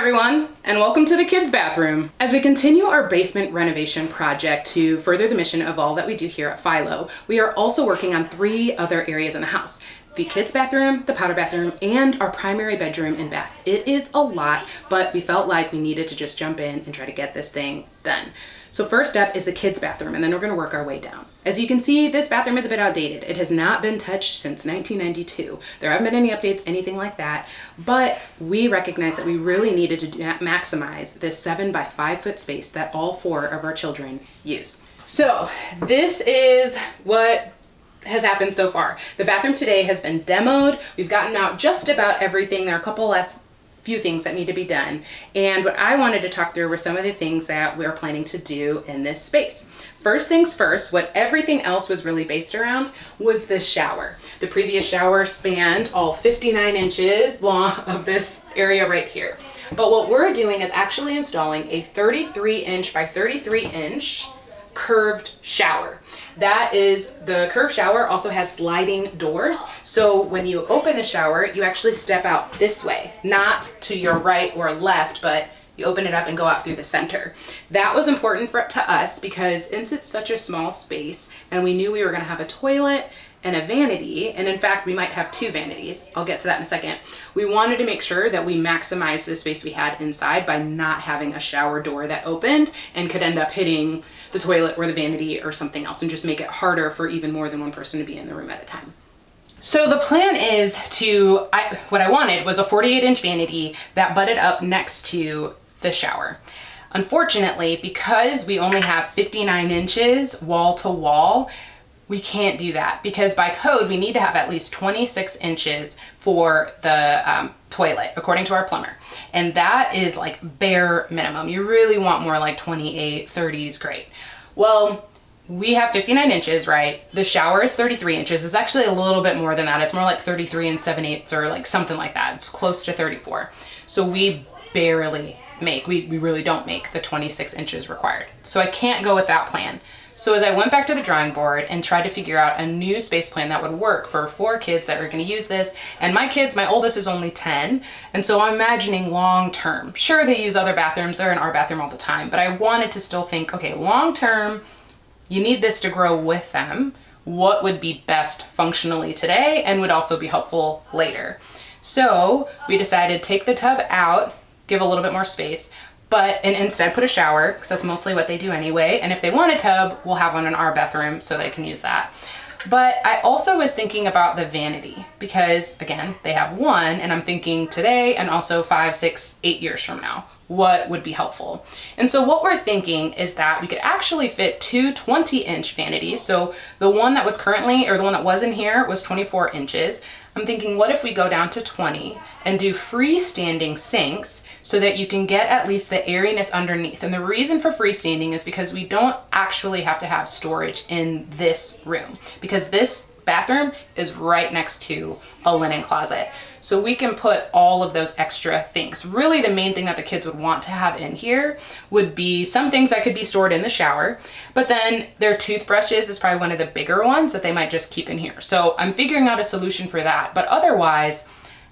everyone, and welcome to the kids' bathroom. As we continue our basement renovation project to further the mission of all that we do here at Philo, we are also working on 3 other areas in the house: the kids' bathroom, the powder bathroom, and our primary bedroom and bath. It is a lot, but we felt like we needed to just jump in and try to get this thing done. So first up is the kids' bathroom, and then we're gonna work our way down. As you can see, this bathroom is a bit outdated. It has not been touched since 1992. There haven't been any updates, anything like that, but we recognize that we really needed to maximize this 7 by 5 foot space that all 4 of our children use. So this is what has happened so far. The bathroom today has been demoed. We've gotten out just about everything. There are a couple few things that need to be done. And what I wanted to talk through were some of the things that we're planning to do in this space. First things first, what everything else was really based around was the shower. The previous shower spanned all 59 inches long of this area right here. But what we're doing is actually installing a 33 inch by 33 inch curved shower. That is, the curved shower also has sliding doors. So when you open the shower, you actually step out this way, not to your right or left, but you open it up and go out through the center. That was important to us because since it's such a small space and we knew we were gonna have a toilet and a vanity, and in fact, we might have 2 vanities. I'll get to that in a second. We wanted to make sure that we maximized the space we had inside by not having a shower door that opened and could end up hitting the toilet or the vanity or something else and just make it harder for even more than one person to be in the room at a time. So the plan is what I wanted was a 48 inch vanity that butted up next to the shower. Unfortunately, because we only have 59 inches wall to wall, we can't do that because by code, we need to have at least 26 inches for the toilet, according to our plumber. And that is like bare minimum. You really want more like 28, 30 is great. Well, we have 59 inches, right? The shower is 33 inches. It's actually a little bit more than that. It's more like 33 and 7/8 or like something like that. It's close to 34. So we barely we really don't make the 26 inches required. So I can't go with that plan. So as I went back to the drawing board and tried to figure out a new space plan that would work for 4 kids that are gonna use this, and my oldest is only 10, and so I'm imagining long term. Sure, they use other bathrooms, they're in our bathroom all the time, but I wanted to still think, okay, long term, you need this to grow with them. What would be best functionally today and would also be helpful later? So we decided take the tub out, give a little bit more space, and instead put a shower, because that's mostly what they do anyway. And if they want a tub, we'll have one in our bathroom so they can use that. But I also was thinking about the vanity because, again, they have one, and I'm thinking today and also 5, 6, 8 years from now, what would be helpful? And so what we're thinking is that we could actually fit 2 20-inch vanities. So the one that was in here was 24 inches. I'm thinking, what if we go down to 20 and do freestanding sinks so that you can get at least the airiness underneath? And the reason for freestanding is because we don't actually have to have storage in this room because this bathroom is right next to a linen closet. So we can put all of those extra things. Really, the main thing that the kids would want to have in here would be some things that could be stored in the shower, but then their toothbrushes is probably one of the bigger ones that they might just keep in here. So I'm figuring out a solution for that, but otherwise,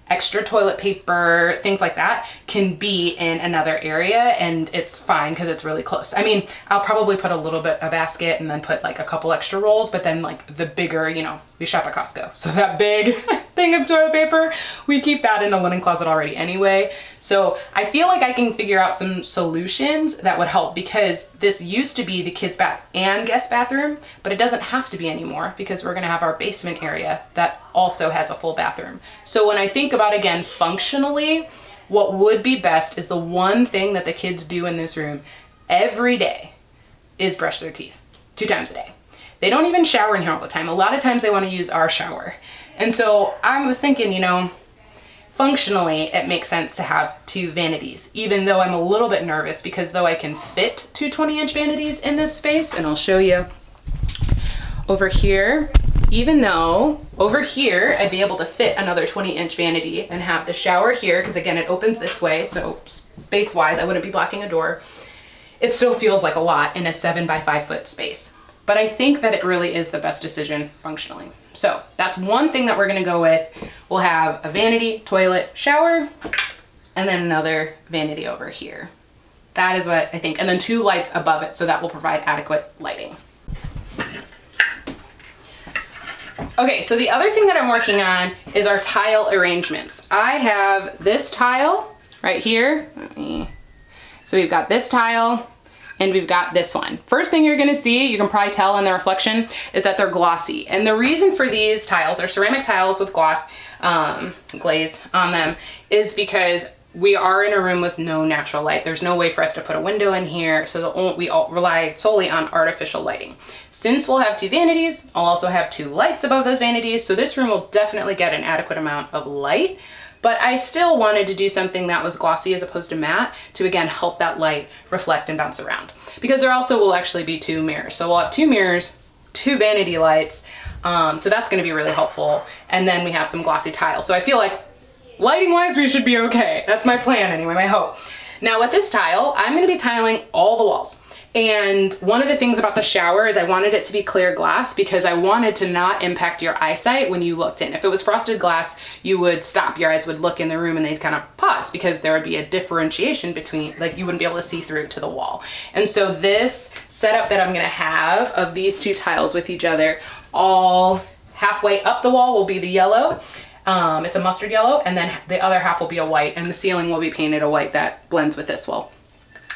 extra toilet paper, things like that can be in another area and it's fine because it's really close. I mean, I'll probably put a basket and then put like a couple extra rolls, but then like the bigger, we shop at Costco. So that big thing of toilet paper, we keep that in a linen closet already anyway. So I feel like I can figure out some solutions that would help because this used to be the kids' bath and guest bathroom, but it doesn't have to be anymore because we're gonna have our basement area that also has a full bathroom. So when I think about, again, functionally, what would be best is the one thing that the kids do in this room every day is brush their teeth 2 times a day. They don't even shower in here all the time. A lot of times they want to use our shower. And so I was thinking, functionally, it makes sense to have 2 vanities, even though I'm a little bit nervous because though I can fit 2 20-inch vanities in this space, and I'll show you over here, even though over here, I'd be able to fit another 20-inch vanity and have the shower here, because again, it opens this way, so space-wise, I wouldn't be blocking a door. It still feels like a lot in a 7 by 5 foot space. But I think that it really is the best decision functionally. So that's one thing that we're gonna go with. We'll have a vanity, toilet, shower, and then another vanity over here. That is what I think. And then 2 lights above it, so that will provide adequate lighting. Okay, so the other thing that I'm working on is our tile arrangements. I have this tile right here. So we've got this tile and we've got this one. First thing you're gonna see, you can probably tell in the reflection, is that they're glossy. And the reason for these tiles, they're ceramic tiles with gloss glaze on them, is because we are in a room with no natural light. There's no way for us to put a window in here, so we all rely solely on artificial lighting. Since we'll have 2 vanities, I'll also have 2 lights above those vanities, so this room will definitely get an adequate amount of light. But I still wanted to do something that was glossy as opposed to matte to, again, help that light reflect and bounce around. Because there also will actually be 2 mirrors. So we'll have 2 mirrors, 2 vanity lights, so that's gonna be really helpful. And then we have some glossy tiles. So I feel like lighting wise, we should be okay. That's my plan anyway, my hope. Now with this tile, I'm gonna be tiling all the walls. And one of the things about the shower is I wanted it to be clear glass because I wanted to not impact your eyesight when you looked in. If it was frosted glass, you would stop, your eyes would look in the room and they'd kind of pause because there would be a differentiation between, like you wouldn't be able to see through to the wall. And so this setup that I'm gonna have of these 2 tiles with each other, all halfway up the wall will be the yellow. It's a mustard yellow, and then the other half will be a white, and the ceiling will be painted a white that blends with this wall.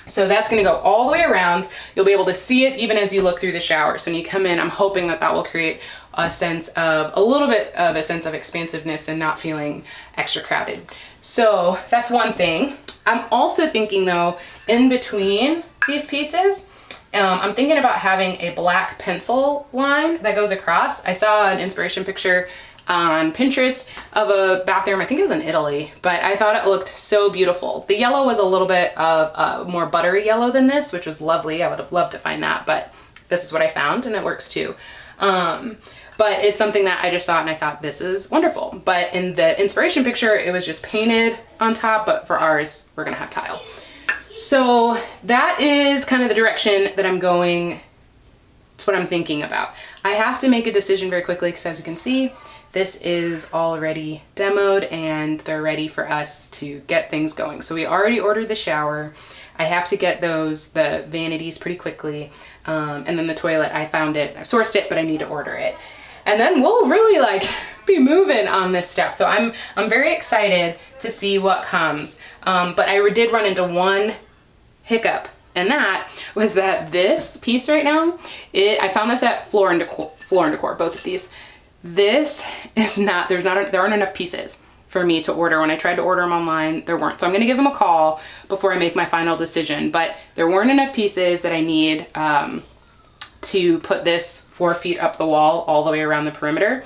So that's gonna go all the way around. You'll be able to see it even as you look through the shower. So when you come in, I'm hoping that that will create a sense of, a little bit of a sense of expansiveness and not feeling extra crowded. So that's one thing. I'm also thinking though, in between these pieces, I'm thinking about having a black pencil line that goes across. I saw an inspiration picture on Pinterest of a bathroom, I think it was in Italy, but I thought it looked so beautiful. The yellow was a little bit of more buttery yellow than this, which was lovely. I would have loved to find that, but this is what I found and it works too. But it's something that I just saw and I thought this is wonderful. But in the inspiration picture, it was just painted on top, but for ours, we're gonna have tile. So that is kind of the direction that I'm going. It's what I'm thinking about. I have to make a decision very quickly because as you can see, this is already demoed and they're ready for us to get things going. So we already ordered the shower. I have to get the vanities pretty quickly. And then the toilet, I found it, I sourced it, but I need to order it. And then we'll really like be moving on this stuff. So I'm very excited to see what comes. But I did run into one hiccup, and that was that this piece right now, I found this at Floor and Decor, both of these. This is not, there aren't enough pieces for me to order. When I tried to order them online, there weren't. So I'm gonna give them a call before I make my final decision, but there weren't enough pieces that I need to put this 4 feet up the wall all the way around the perimeter.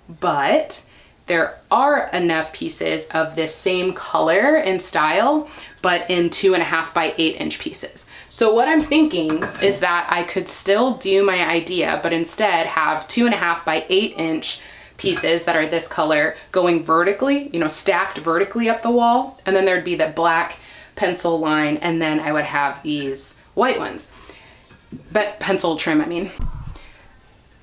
But there are enough pieces of this same color and style, but in 2.5 by 8 inch pieces. So what I'm thinking is that I could still do my idea, but instead have 2.5 by 8 inch pieces that are this color going vertically, you know, stacked vertically up the wall. And then there'd be the black pencil line, and then I would have these white ones, but pencil trim, I mean.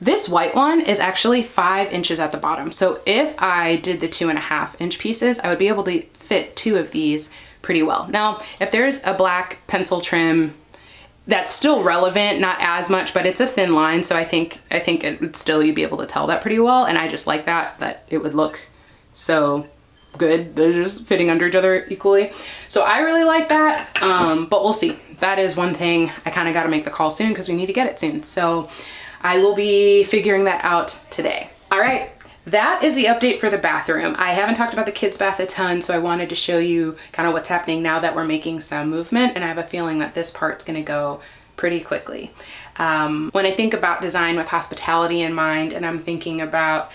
This white one is actually 5 inches at the bottom. So if I did the 2.5 inch pieces, I would be able to fit 2 of these pretty well. Now, if there's a black pencil trim, that's still relevant, not as much, but it's a thin line. So I think it would still, you'd be able to tell that pretty well. And I just like that it would look so good. They're just fitting under each other equally. So I really like that, but we'll see. That is one thing I kind of got to make the call soon because we need to get it soon. So I will be figuring that out today. All right, that is the update for the bathroom. I haven't talked about the kids' bath a ton, so I wanted to show you kind of what's happening now that we're making some movement, and I have a feeling that this part's gonna go pretty quickly. When I think about design with hospitality in mind, and I'm thinking about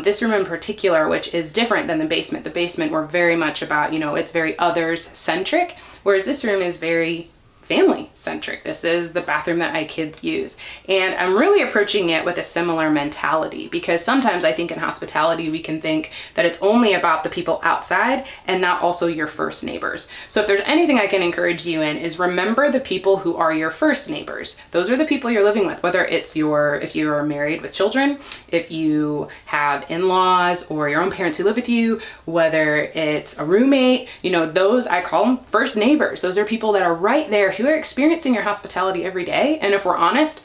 this room in particular, which is different than the basement. The basement, we're very much about, you know, it's very others-centric, whereas this room is very family centric. This is the bathroom that my kids use. And I'm really approaching it with a similar mentality, because sometimes I think in hospitality, we can think that it's only about the people outside and not also your first neighbors. So if there's anything I can encourage you in, is remember the people who are your first neighbors. Those are the people you're living with, whether it's if you are married with children, if you have in-laws or your own parents who live with you, whether it's a roommate, those I call them first neighbors. Those are people that are right there who are experiencing your hospitality every day. And if we're honest,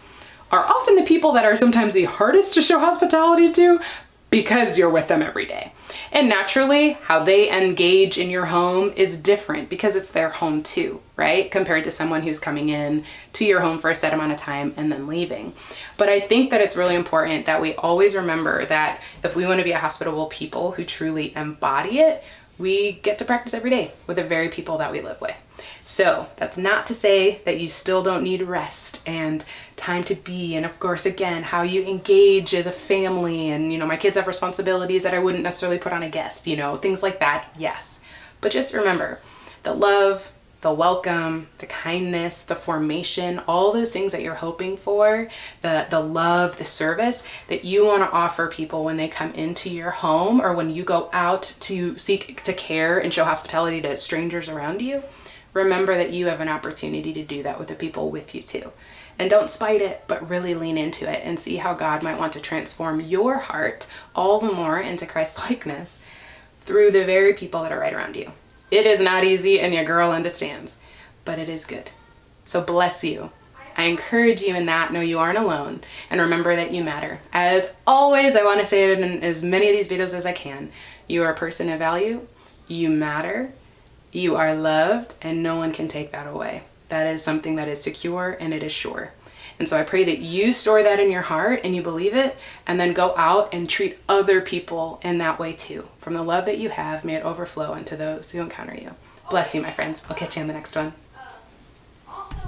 are often the people that are sometimes the hardest to show hospitality to, because you're with them every day. And naturally, how they engage in your home is different because it's their home too, right? Compared to someone who's coming in to your home for a set amount of time and then leaving. But I think that it's really important that we always remember that if we want to be a hospitable people who truly embody it, we get to practice every day with the very people that we live with. So that's not to say that you still don't need rest and time to be, and of course, again, how you engage as a family, and my kids have responsibilities that I wouldn't necessarily put on a guest, things like that, yes. But just remember, the love, the welcome, the kindness, the formation, all those things that you're hoping for, the love, the service that you want to offer people when they come into your home, or when you go out to seek to care and show hospitality to strangers around you, remember that you have an opportunity to do that with the people with you too. And don't spite it, but really lean into it and see how God might want to transform your heart all the more into Christ-likeness through the very people that are right around you. It is not easy, and your girl understands, but it is good. So bless you. I encourage you in that. Know you aren't alone, and remember that you matter. As always, I want to say it in as many of these videos as I can. You are a person of value. You matter. You are loved, and no one can take that away. That is something that is secure, and it is sure. And so I pray that you store that in your heart and you believe it, and then go out and treat other people in that way too. From the love that you have, may it overflow into those who encounter you. Bless you, my friends. I'll catch you in the next one.